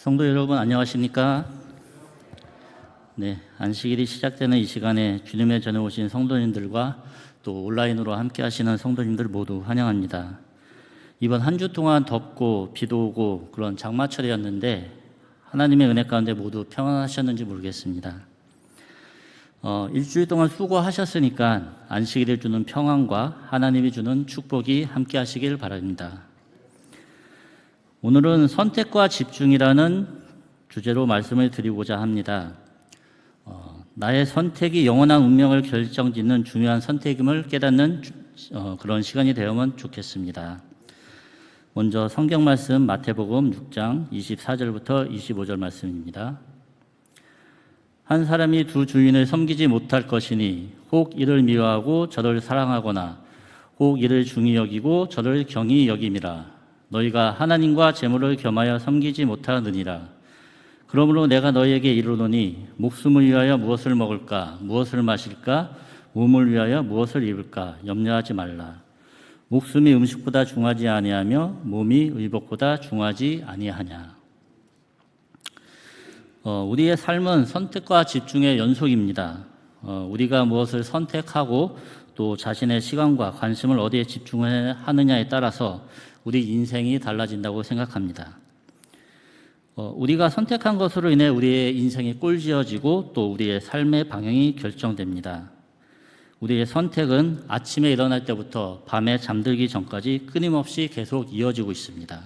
성도 여러분 안녕하십니까? 네, 안식일이 시작되는 이 시간에 주님의 전에 오신 성도님들과 또 온라인으로 함께 하시는 성도님들 모두 환영합니다. 이번 한 주 동안 덥고 비도 오고 그런 장마철이었는데 하나님의 은혜 가운데 모두 평안하셨는지 모르겠습니다. 일주일 동안 수고하셨으니까 안식일이 주는 평안과 하나님이 주는 축복이 함께 하시길 바랍니다. 오늘은 선택과 집중이라는 주제로 말씀을 드리고자 합니다. 나의 선택이 영원한 운명을 결정짓는 중요한 선택임을 깨닫는 그런 시간이 되면 좋겠습니다. 먼저 성경 말씀 마태복음 6장 24절부터 25절 말씀입니다. 한 사람이 두 주인을 섬기지 못할 것이니 혹 이를 미워하고 저를 사랑하거나 혹 이를 중히 여기고 저를 경히 여김이라. 너희가 하나님과 재물을 겸하여 섬기지 못하느니라. 그러므로 내가 너희에게 이르노니 목숨을 위하여 무엇을 먹을까 무엇을 마실까 몸을 위하여 무엇을 입을까 염려하지 말라. 목숨이 음식보다 중하지 아니하며 몸이 의복보다 중하지 아니하냐. 우리의 삶은 선택과 집중의 연속입니다. 우리가 무엇을 선택하고 또 자신의 시간과 관심을 어디에 집중하느냐에 따라서 우리 인생이 달라진다고 생각합니다. 우리가 선택한 것으로 인해 우리의 인생이 꼴지어지고 또 우리의 삶의 방향이 결정됩니다. 우리의 선택은 아침에 일어날 때부터 밤에 잠들기 전까지 끊임없이 계속 이어지고 있습니다.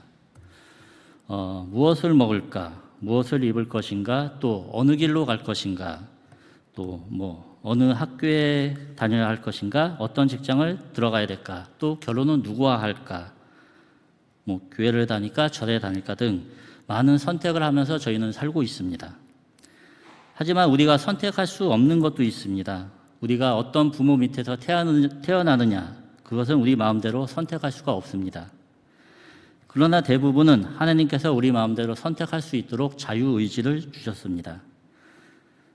무엇을 먹을까, 무엇을 입을 것인가, 또 어느 길로 갈 것인가, 또 어느 학교에 다녀야 할 것인가, 어떤 직장을 들어가야 될까, 또 결혼은 누구와 할까, 교회를 다닐까, 절에 다닐까 등 많은 선택을 하면서 저희는 살고 있습니다. 하지만 우리가 선택할 수 없는 것도 있습니다. 우리가 어떤 부모 밑에서 태어나느냐, 그것은 우리 마음대로 선택할 수가 없습니다. 그러나 대부분은 하나님께서 우리 마음대로 선택할 수 있도록 자유의지를 주셨습니다.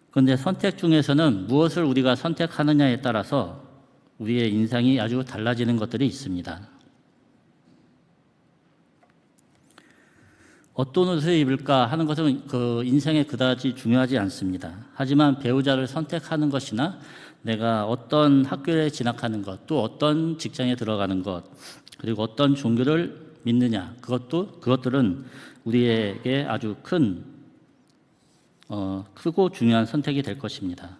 그런데 선택 중에서는 무엇을 우리가 선택하느냐에 따라서 우리의 인생이 아주 달라지는 것들이 있습니다. 어떤 옷을 입을까 하는 것은 인생에 그다지 중요하지 않습니다. 하지만 배우자를 선택하는 것이나 내가 어떤 학교에 진학하는 것, 또 어떤 직장에 들어가는 것, 그리고 어떤 종교를 믿느냐, 그것들은 우리에게 아주 크고 중요한 선택이 될 것입니다.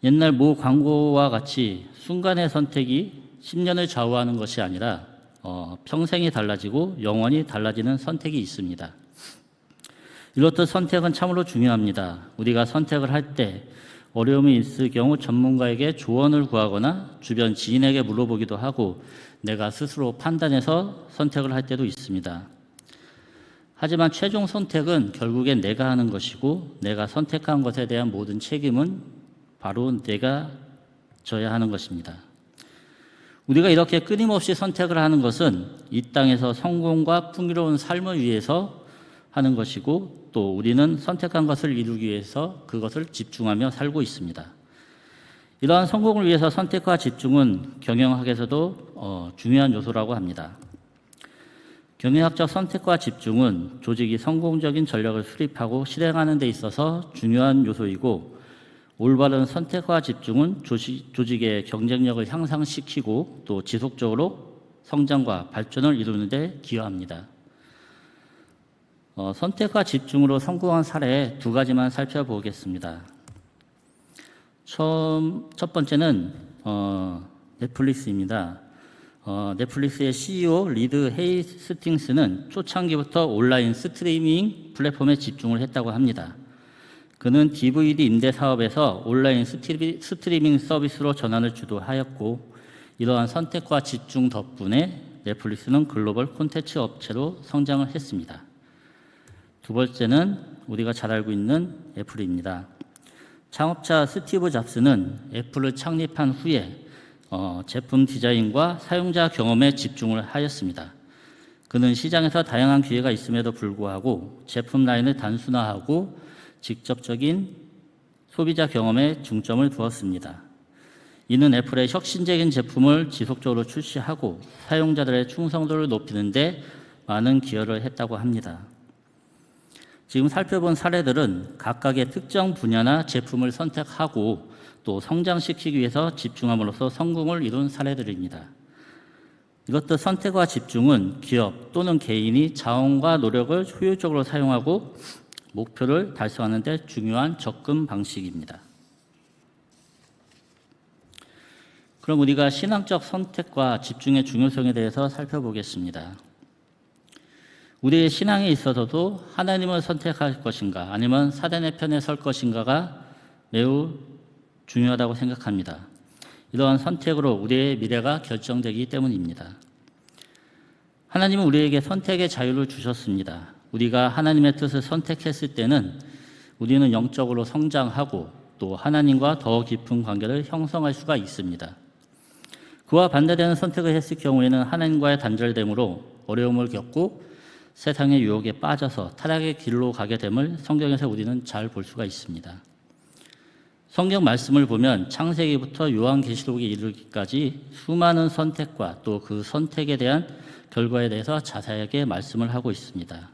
옛날 모 광고와 같이 순간의 선택이 10년을 좌우하는 것이 아니라 평생이 달라지고 영원히 달라지는 선택이 있습니다. 이렇듯 선택은 참으로 중요합니다. 우리가 선택을 할 때 어려움이 있을 경우 전문가에게 조언을 구하거나 주변 지인에게 물어보기도 하고 내가 스스로 판단해서 선택을 할 때도 있습니다. 하지만 최종 선택은 결국엔 내가 하는 것이고 내가 선택한 것에 대한 모든 책임은 바로 내가 져야 하는 것입니다. 우리가 이렇게 끊임없이 선택을 하는 것은 이 땅에서 성공과 풍요로운 삶을 위해서 하는 것이고 또 우리는 선택한 것을 이루기 위해서 그것을 집중하며 살고 있습니다. 이러한 성공을 위해서 선택과 집중은 경영학에서도 중요한 요소라고 합니다. 경영학적 선택과 집중은 조직이 성공적인 전략을 수립하고 실행하는 데 있어서 중요한 요소이고 올바른 선택과 집중은 조직의 경쟁력을 향상시키고 또 지속적으로 성장과 발전을 이루는 데 기여합니다. 선택과 집중으로 성공한 사례 두 가지만 살펴보겠습니다. 첫 번째는 넷플릭스입니다. 넷플릭스의 CEO 리드 헤이스팅스는 초창기부터 온라인 스트리밍 플랫폼에 집중을 했다고 합니다. 그는 DVD 임대 사업에서 온라인 스트리밍 서비스로 전환을 주도하였고 이러한 선택과 집중 덕분에 넷플릭스는 글로벌 콘텐츠 업체로 성장을 했습니다. 두 번째는 우리가 잘 알고 있는 애플입니다. 창업자 스티브 잡스는 애플을 창립한 후에 제품 디자인과 사용자 경험에 집중을 하였습니다. 그는 시장에서 다양한 기회가 있음에도 불구하고 제품 라인을 단순화하고 직접적인 소비자 경험에 중점을 두었습니다. 이는 애플의 혁신적인 제품을 지속적으로 출시하고 사용자들의 충성도를 높이는 데 많은 기여를 했다고 합니다. 지금 살펴본 사례들은 각각의 특정 분야나 제품을 선택하고 또 성장시키기 위해서 집중함으로써 성공을 이룬 사례들입니다. 이것도 선택과 집중은 기업 또는 개인이 자원과 노력을 효율적으로 사용하고 목표를 달성하는 데 중요한 접근 방식입니다. 그럼 우리가 신앙적 선택과 집중의 중요성에 대해서 살펴보겠습니다. 우리의 신앙에 있어서도 하나님을 선택할 것인가 아니면 사단의 편에 설 것인가가 매우 중요하다고 생각합니다. 이러한 선택으로 우리의 미래가 결정되기 때문입니다. 하나님은 우리에게 선택의 자유를 주셨습니다. 우리가 하나님의 뜻을 선택했을 때는 우리는 영적으로 성장하고 또 하나님과 더 깊은 관계를 형성할 수가 있습니다. 그와 반대되는 선택을 했을 경우에는 하나님과의 단절됨으로 어려움을 겪고 세상의 유혹에 빠져서 타락의 길로 가게 됨을 성경에서 우리는 잘 볼 수가 있습니다. 성경 말씀을 보면 창세기부터 요한계시록에 이르기까지 수많은 선택과 또 그 선택에 대한 결과에 대해서 자세하게 말씀을 하고 있습니다.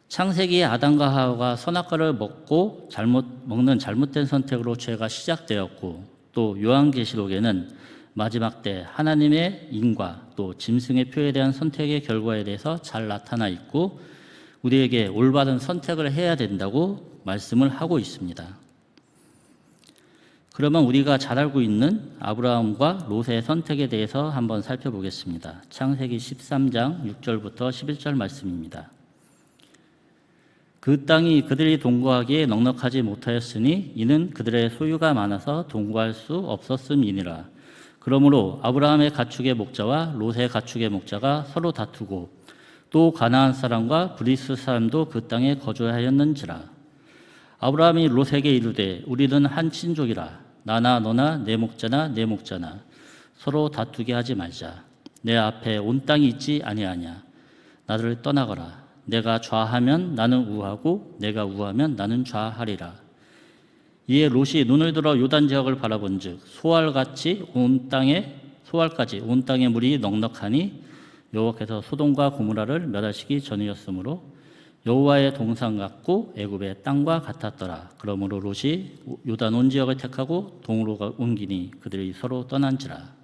창세기에 아담과 하와가 선악과를 먹는 잘못된 선택으로 죄가 시작되었고 또 요한계시록에는 마지막 때 하나님의 인과 또 짐승의 표에 대한 선택의 결과에 대해서 잘 나타나 있고 우리에게 올바른 선택을 해야 된다고 말씀을 하고 있습니다. 그러면 우리가 잘 알고 있는 아브라함과 롯의 선택에 대해서 한번 살펴보겠습니다. 창세기 13장 6절부터 11절 말씀입니다. 그 땅이 그들이 동거하기에 넉넉하지 못하였으니 이는 그들의 소유가 많아서 동거할 수 없었음이니라. 그러므로 아브라함의 가축의 목자와 롯의 가축의 목자가 서로 다투고 또 가나안 사람과 브리스 사람도 그 땅에 거주하였는지라. 아브라함이 롯에게 이르되 우리는 한 친족이라. 나나 너나 내 목자나 내 목자나 서로 다투게 하지 말자. 내 앞에 온 땅이 있지 아니하냐. 나를 떠나거라. 내가 좌하면 나는 우하고 내가 우하면 나는 좌하리라. 이에 롯이 눈을 들어 요단 지역을 바라본즉 소알까지 온 땅에 물이 넉넉하니 여호와께서 소돔과 고모라를 멸하시기 전이었으므로 여호와의 동산 같고 애굽의 땅과 같았더라. 그러므로 롯이 요단 온 지역을 택하고 동으로 옮기니 그들이 서로 떠난지라.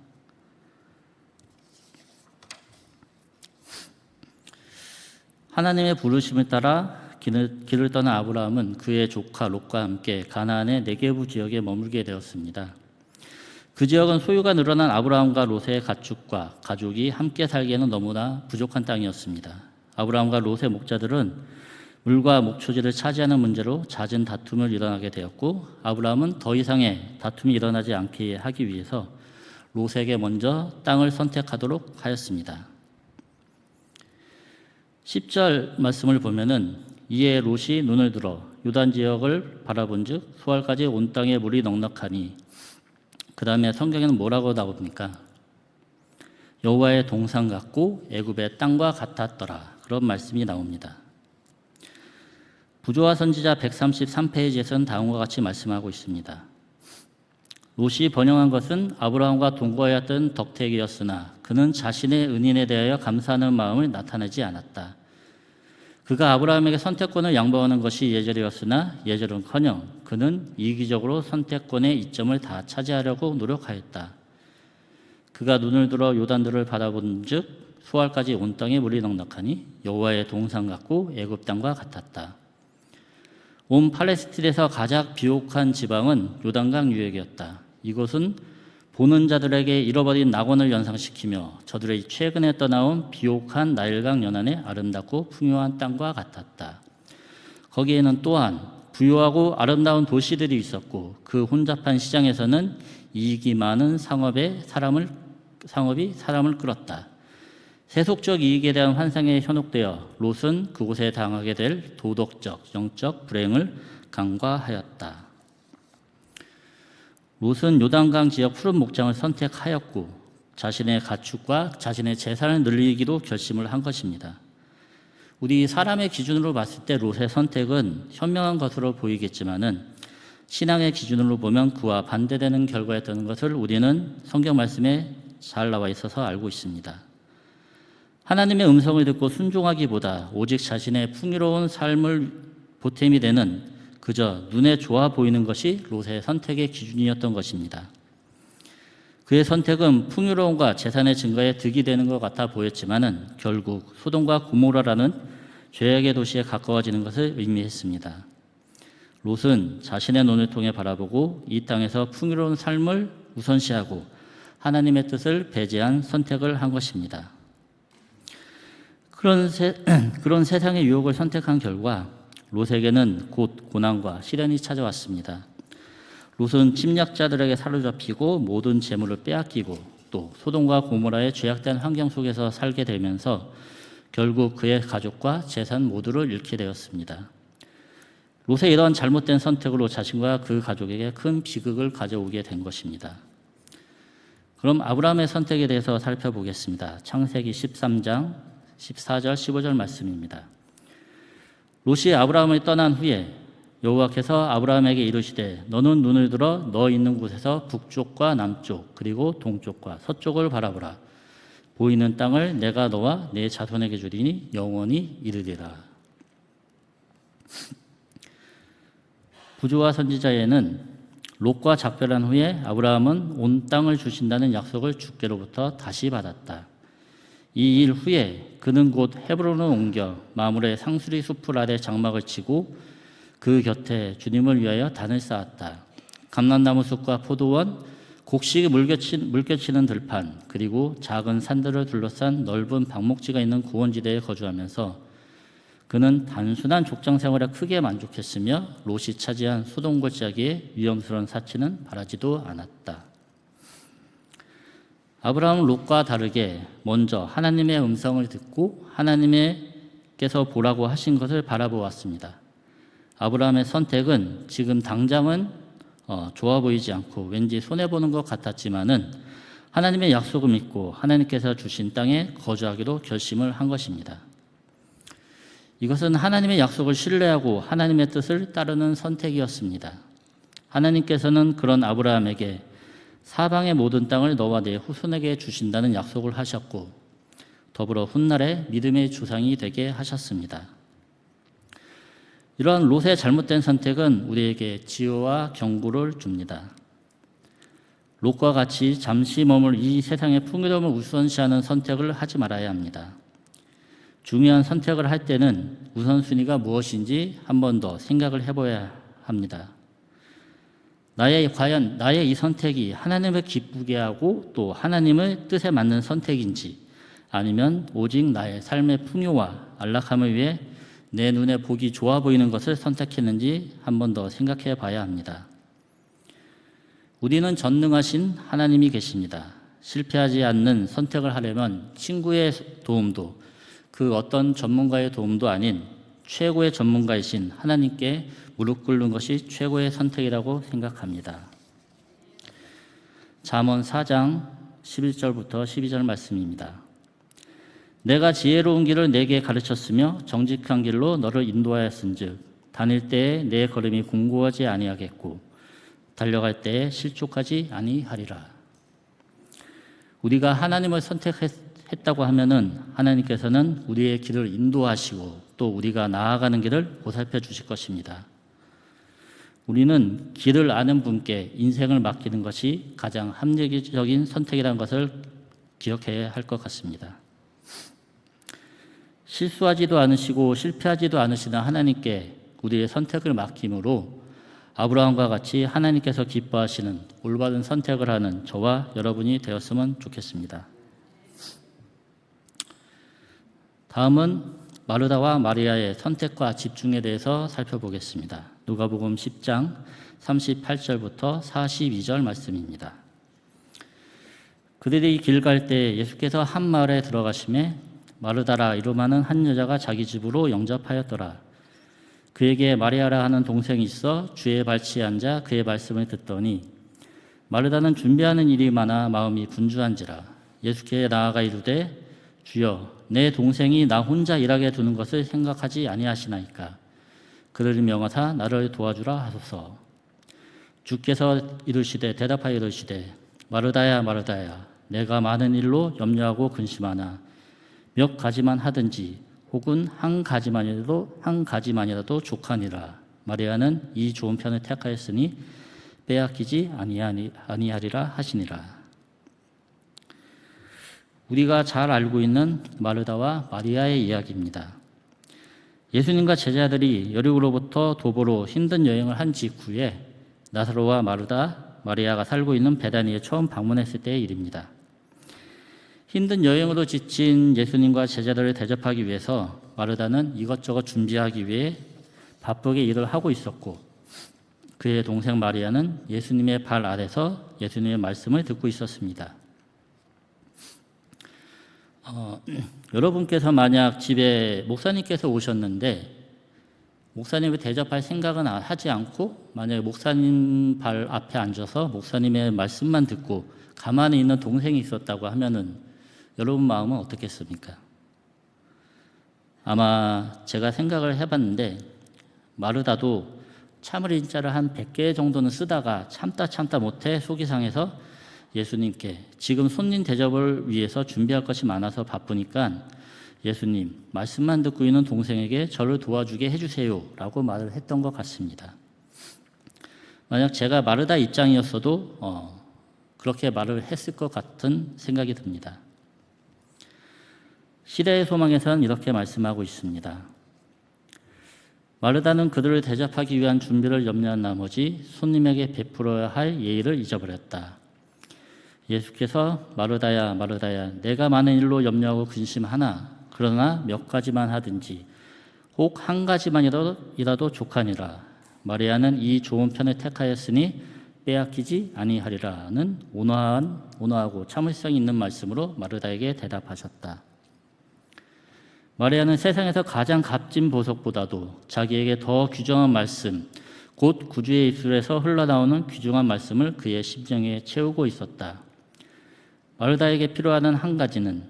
하나님의 부르심을 따라 길을 떠난 아브라함은 그의 조카 롯과 함께 가나안의 네게부 지역에 머물게 되었습니다. 그 지역은 소유가 늘어난 아브라함과 롯의 가축과 가족이 함께 살기에는 너무나 부족한 땅이었습니다. 아브라함과 롯의 목자들은 물과 목초지를 차지하는 문제로 잦은 다툼을 일어나게 되었고 아브라함은 더 이상의 다툼이 일어나지 않게 하기 위해서 롯에게 먼저 땅을 선택하도록 하였습니다. 10절 말씀을 보면은 이에 롯이 눈을 들어 요단 지역을 바라본즉 소알까지 온 땅에 물이 넉넉하니 그 다음에 성경에는 뭐라고 나옵니까? 여호와의 동산 같고 애굽의 땅과 같았더라. 그런 말씀이 나옵니다. 부조화 선지자 133페이지에서는 다음과 같이 말씀하고 있습니다. 롯이 번영한 것은 아브라함과 동거하였던 덕택이었으나 그는 자신의 은인에 대하여 감사하는 마음을 나타내지 않았다. 그가 아브라함에게 선택권을 양보하는 것이 예절이었으나 예절은커녕 그는 이기적으로 선택권의 이점을 다 차지하려고 노력하였다. 그가 눈을 들어 요단들을 바라본즉 수알까지 온 땅에 물이 넉넉하니 여호와의 동산 같고 애굽 땅과 같았다. 온 팔레스틴에서 가장 비옥한 지방은 요단강 유역이었다. 이곳은 보는 자들에게 잃어버린 낙원을 연상시키며 저들의 최근에 떠나온 비옥한 나일강 연안의 아름답고 풍요한 땅과 같았다. 거기에는 또한 부유하고 아름다운 도시들이 있었고 그 혼잡한 시장에서는 이익이 많은 상업이 사람을 끌었다. 세속적 이익에 대한 환상에 현혹되어 롯은 그곳에 당하게 될 도덕적, 영적 불행을 간과하였다. 롯은 요단강 지역 푸른 목장을 선택하였고 자신의 가축과 자신의 재산을 늘리기로 결심을 한 것입니다. 우리 사람의 기준으로 봤을 때 롯의 선택은 현명한 것으로 보이겠지만은 신앙의 기준으로 보면 그와 반대되는 결과였다는 것을 우리는 성경 말씀에 잘 나와 있어서 알고 있습니다. 하나님의 음성을 듣고 순종하기보다 오직 자신의 풍요로운 삶을 보탬이 되는 그저 눈에 좋아 보이는 것이 롯의 선택의 기준이었던 것입니다. 그의 선택은 풍요로움과 재산의 증거에 득이 되는 것 같아 보였지만은 결국 소돔과 고모라라는 죄악의 도시에 가까워지는 것을 의미했습니다. 롯은 자신의 눈을 통해 바라보고 이 땅에서 풍요로운 삶을 우선시하고 하나님의 뜻을 배제한 선택을 한 것입니다. 그런 세상의 유혹을 선택한 결과 롯에게는 곧 고난과 시련이 찾아왔습니다. 롯은 침략자들에게 사로잡히고 모든 재물을 빼앗기고 또 소돔과 고모라의 죄악된 환경 속에서 살게 되면서 결국 그의 가족과 재산 모두를 잃게 되었습니다. 롯의 이러한 잘못된 선택으로 자신과 그 가족에게 큰 비극을 가져오게 된 것입니다. 그럼 아브라함의 선택에 대해서 살펴보겠습니다. 창세기 13장 14절 15절 말씀입니다. 롯이 아브라함을 떠난 후에 여호와께서 아브라함에게 이르시되 너는 눈을 들어 너 있는 곳에서 북쪽과 남쪽 그리고 동쪽과 서쪽을 바라보라. 보이는 땅을 내가 너와 내 자손에게 주리니 영원히 이르리라. 부조와 선지자에는 롯과 작별한 후에 아브라함은 온 땅을 주신다는 약속을 주께로부터 다시 받았다. 이 일 후에 그는 곧 헤브론을 옮겨 마므레 상수리 숲풀 아래 장막을 치고 그 곁에 주님을 위하여 단을 쌓았다. 감람나무 숲과 포도원, 곡식이 물결치는 들판, 그리고 작은 산들을 둘러싼 넓은 방목지가 있는 고원지대에 거주하면서 그는 단순한 족장 생활에 크게 만족했으며 롯이 차지한 소돔 골짜기의 위험스러운 사치는 바라지도 않았다. 아브라함은 롯과 다르게 먼저 하나님의 음성을 듣고 하나님께서 보라고 하신 것을 바라보았습니다. 아브라함의 선택은 지금 당장은 좋아 보이지 않고 왠지 손해보는 것 같았지만은 하나님의 약속을 믿고 하나님께서 주신 땅에 거주하기로 결심을 한 것입니다. 이것은 하나님의 약속을 신뢰하고 하나님의 뜻을 따르는 선택이었습니다. 하나님께서는 그런 아브라함에게 사방의 모든 땅을 너와 내 후손에게 주신다는 약속을 하셨고 더불어 훗날에 믿음의 조상이 되게 하셨습니다. 이러한 롯의 잘못된 선택은 우리에게 지혜와 경고를 줍니다. 롯과 같이 잠시 머물 이 세상의 풍요로움을 우선시하는 선택을 하지 말아야 합니다. 중요한 선택을 할 때는 우선순위가 무엇인지 한 번 더 생각을 해봐야 합니다. 과연 나의 이 선택이 하나님을 기쁘게 하고 또 하나님의 뜻에 맞는 선택인지 아니면 오직 나의 삶의 풍요와 안락함을 위해 내 눈에 보기 좋아 보이는 것을 선택했는지 한 번 더 생각해 봐야 합니다. 우리는 전능하신 하나님이 계십니다. 실패하지 않는 선택을 하려면 친구의 도움도 그 어떤 전문가의 도움도 아닌 최고의 전문가이신 하나님께 무릎 꿇는 것이 최고의 선택이라고 생각합니다. 잠언 4장 11절부터 12절 말씀입니다. 내가 지혜로운 길을 내게 가르쳤으며 정직한 길로 너를 인도하였은즉 다닐 때에 내 걸음이 공고하지 아니하겠고 달려갈 때에 실족하지 아니하리라. 우리가 하나님을 선택했다고 하면은 하나님께서는 우리의 길을 인도하시고 또 우리가 나아가는 길을 보살펴 주실 것입니다. 우리는 길을 아는 분께 인생을 맡기는 것이 가장 합리적인 선택이라는 것을 기억해야 할 것 같습니다. 실수하지도 않으시고 실패하지도 않으시는 하나님께 우리의 선택을 맡김으로 아브라함과 같이 하나님께서 기뻐하시는 올바른 선택을 하는 저와 여러분이 되었으면 좋겠습니다. 다음은 마르다와 마리아의 선택과 집중에 대해서 살펴보겠습니다. 누가복음 10장 38절부터 42절 말씀입니다. 그들이 길 갈 때 예수께서 한 마을에 들어가심에 마르다라 이름하는 한 여자가 자기 집으로 영접하였더라. 그에게 마리아라 하는 동생이 있어 주의 발치에 앉아 그의 말씀을 듣더니 마르다는 준비하는 일이 많아 마음이 분주한지라. 예수께 나아가 이르되 주여 내 동생이 나 혼자 일하게 두는 것을 생각하지 아니하시나이까. 그를 명하사 나를 도와주라 하소서. 주께서 대답하여 이르시되 마르다야 마르다야 내가 많은 일로 염려하고 근심하나 몇 가지만 하든지 혹은 한 가지만이라도 족하니라. 마리아는 이 좋은 편을 택하였으니 빼앗기지 아니하리라 하시니라. 우리가 잘 알고 있는 마르다와 마리아의 이야기입니다. 예수님과 제자들이 여리고로부터 도보로 힘든 여행을 한 직후에 나사로와 마리아가 살고 있는 베다니에 처음 방문했을 때의 일입니다. 힘든 여행으로 지친 예수님과 제자들을 대접하기 위해서 마르다는 이것저것 준비하기 위해 바쁘게 일을 하고 있었고, 그의 동생 마리아는 예수님의 발 아래서 예수님의 말씀을 듣고 있었습니다. 여러분께서 만약 집에 목사님께서 오셨는데 목사님을 대접할 생각은 하지 않고 만약에 목사님 발 앞에 앉아서 목사님의 말씀만 듣고 가만히 있는 동생이 있었다고 하면은 여러분 마음은 어떻겠습니까? 아마 제가 생각을 해봤는데 마르다도 참을 인자를 한 100개 정도는 쓰다가 참다 못해 속이 상해서 예수님께 지금 손님 대접을 위해서 준비할 것이 많아서 바쁘니까 예수님 말씀만 듣고 있는 동생에게 저를 도와주게 해주세요 라고 말을 했던 것 같습니다. 만약 제가 마르다 입장이었어도 그렇게 말을 했을 것 같은 생각이 듭니다. 시대의 소망에서는 이렇게 말씀하고 있습니다. 마르다는 그들을 대접하기 위한 준비를 염려한 나머지 손님에게 베풀어야 할 예의를 잊어버렸다. 예수께서 마르다야 내가 많은 일로 염려하고 근심하나 그러나 몇 가지만 하든지 혹 한 가지만이라도 족하니라. 마리아는 이 좋은 편을 택하였으니 빼앗기지 아니하리라는 온화하고 참을성 있는 말씀으로 마르다에게 대답하셨다. 마리아는 세상에서 가장 값진 보석보다도 자기에게 더 귀중한 말씀, 곧 구주의 입술에서 흘러나오는 귀중한 말씀을 그의 심정에 채우고 있었다. 마르다에게 필요한 한 가지는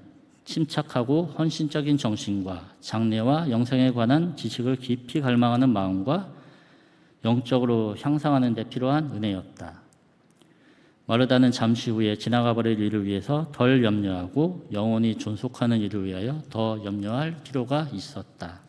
침착하고 헌신적인 정신과 장래와 영생에 관한 지식을 깊이 갈망하는 마음과 영적으로 향상하는 데 필요한 은혜였다. 마르다는 잠시 후에 지나가 버릴 일을 위해서 덜 염려하고 영원히 존속하는 일을 위하여 더 염려할 필요가 있었다.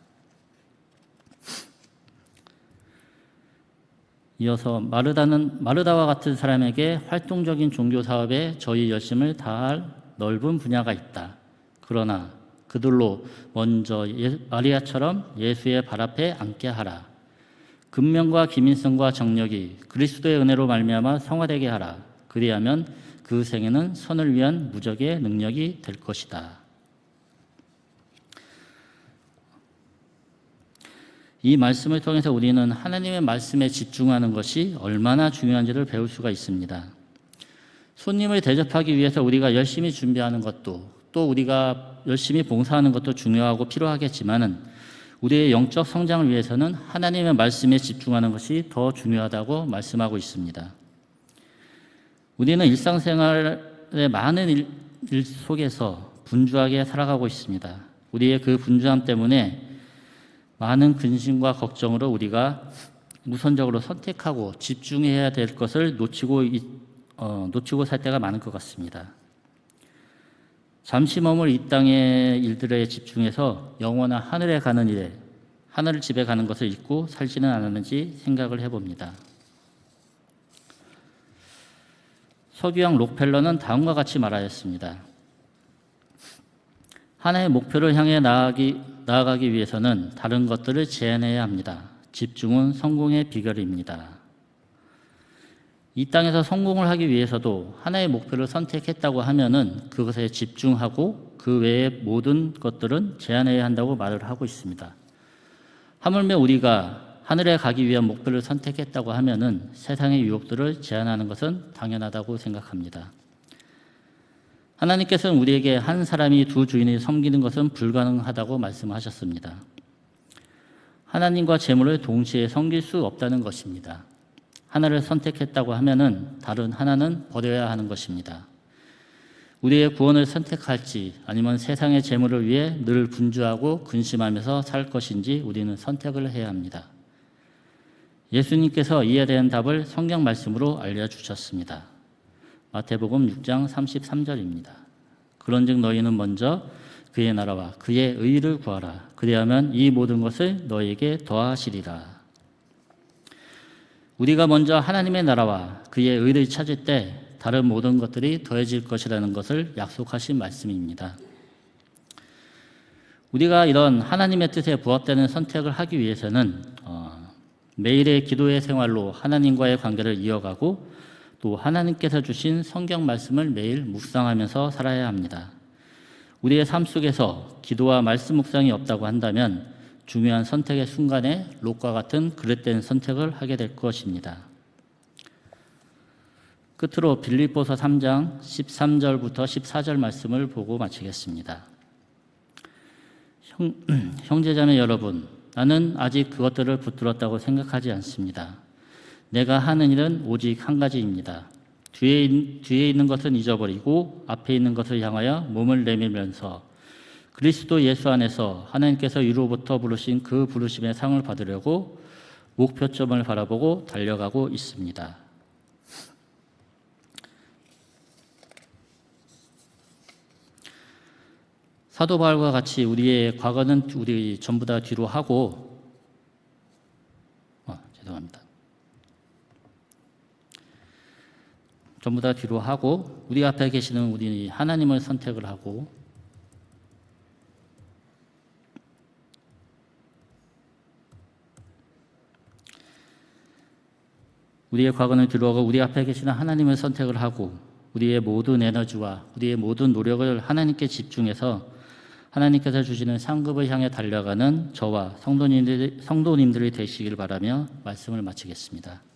이어서 마르다와 같은 사람에게 활동적인 종교 사업에 저희 열심을 다할 넓은 분야가 있다. 그러나 그들로 먼저 마리아처럼 예수의 발 앞에 앉게 하라. 근면과 기민성과 정력이 그리스도의 은혜로 말미암아 성화되게 하라. 그리하면 그 생애는 선을 위한 무적의 능력이 될 것이다. 이 말씀을 통해서 우리는 하나님의 말씀에 집중하는 것이 얼마나 중요한지를 배울 수가 있습니다. 손님을 대접하기 위해서 우리가 열심히 준비하는 것도 또 우리가 열심히 봉사하는 것도 중요하고 필요하겠지만은 우리의 영적 성장을 위해서는 하나님의 말씀에 집중하는 것이 더 중요하다고 말씀하고 있습니다. 우리는 일상생활의 많은 일 속에서 분주하게 살아가고 있습니다. 우리의 그 분주함 때문에 많은 근심과 걱정으로 우리가 우선적으로 선택하고 집중해야 될 것을 놓치고 살 때가 많은 것 같습니다. 잠시 머물 이 땅의 일들에 집중해서 영원한 하늘에 가는 일에 하늘 집에 가는 것을 잊고 살지는 않았는지 생각을 해봅니다. 석유왕 록펠러는 다음과 같이 말하였습니다. 하나의 목표를 향해 나아가기 위해서는 다른 것들을 제한해야 합니다. 집중은 성공의 비결입니다. 이 땅에서 성공을 하기 위해서도 하나의 목표를 선택했다고 하면은 그것에 집중하고 그 외의 모든 것들은 제한해야 한다고 말을 하고 있습니다. 하물며 우리가 하늘에 가기 위한 목표를 선택했다고 하면은 세상의 유혹들을 제한하는 것은 당연하다고 생각합니다. 하나님께서는 우리에게 한 사람이 두 주인을 섬기는 것은 불가능하다고 말씀하셨습니다. 하나님과 재물을 동시에 섬길 수 없다는 것입니다. 하나를 선택했다고 하면은 다른 하나는 버려야 하는 것입니다. 우리의 구원을 선택할지 아니면 세상의 재물을 위해 늘 분주하고 근심하면서 살 것인지 우리는 선택을 해야 합니다. 예수님께서 이에 대한 답을 성경 말씀으로 알려주셨습니다. 마태복음 6장 33절입니다. 그런즉 너희는 먼저 그의 나라와 그의 의를 구하라. 그리하면 이 모든 것을 너에게 더하시리라. 우리가 먼저 하나님의 나라와 그의 의를 찾을 때 다른 모든 것들이 더해질 것이라는 것을 약속하신 말씀입니다. 우리가 이런 하나님의 뜻에 부합되는 선택을 하기 위해서는 매일의 기도의 생활로 하나님과의 관계를 이어가고 또 하나님께서 주신 성경 말씀을 매일 묵상하면서 살아야 합니다. 우리의 삶 속에서 기도와 말씀 묵상이 없다고 한다면 중요한 선택의 순간에 롯과 같은 그릇된 선택을 하게 될 것입니다. 끝으로 빌립보서 3장 13절부터 14절 말씀을 보고 마치겠습니다. 형제자매 여러분, 나는 아직 그것들을 붙들었다고 생각하지 않습니다. 내가 하는 일은 오직 한 가지입니다. 뒤에 있는 것은 잊어버리고 앞에 있는 것을 향하여 몸을 내밀면서 그리스도 예수 안에서 하나님께서 위로부터 부르신 그 부르심의 상을 받으려고 목표점을 바라보고 달려가고 있습니다. 사도 바울과 같이 우리의 과거는 우리 전부 다 뒤로 하고 전부 다 뒤로 하고 우리 앞에 계시는 우리 하나님을 선택을 하고 우리의 과거는 뒤로 하고 우리 앞에 계시는 하나님을 선택을 하고 우리의 모든 에너지와 우리의 모든 노력을 하나님께 집중해서 하나님께서 주시는 상급을 향해 달려가는 저와 성도님들이 되시길 바라며 말씀을 마치겠습니다.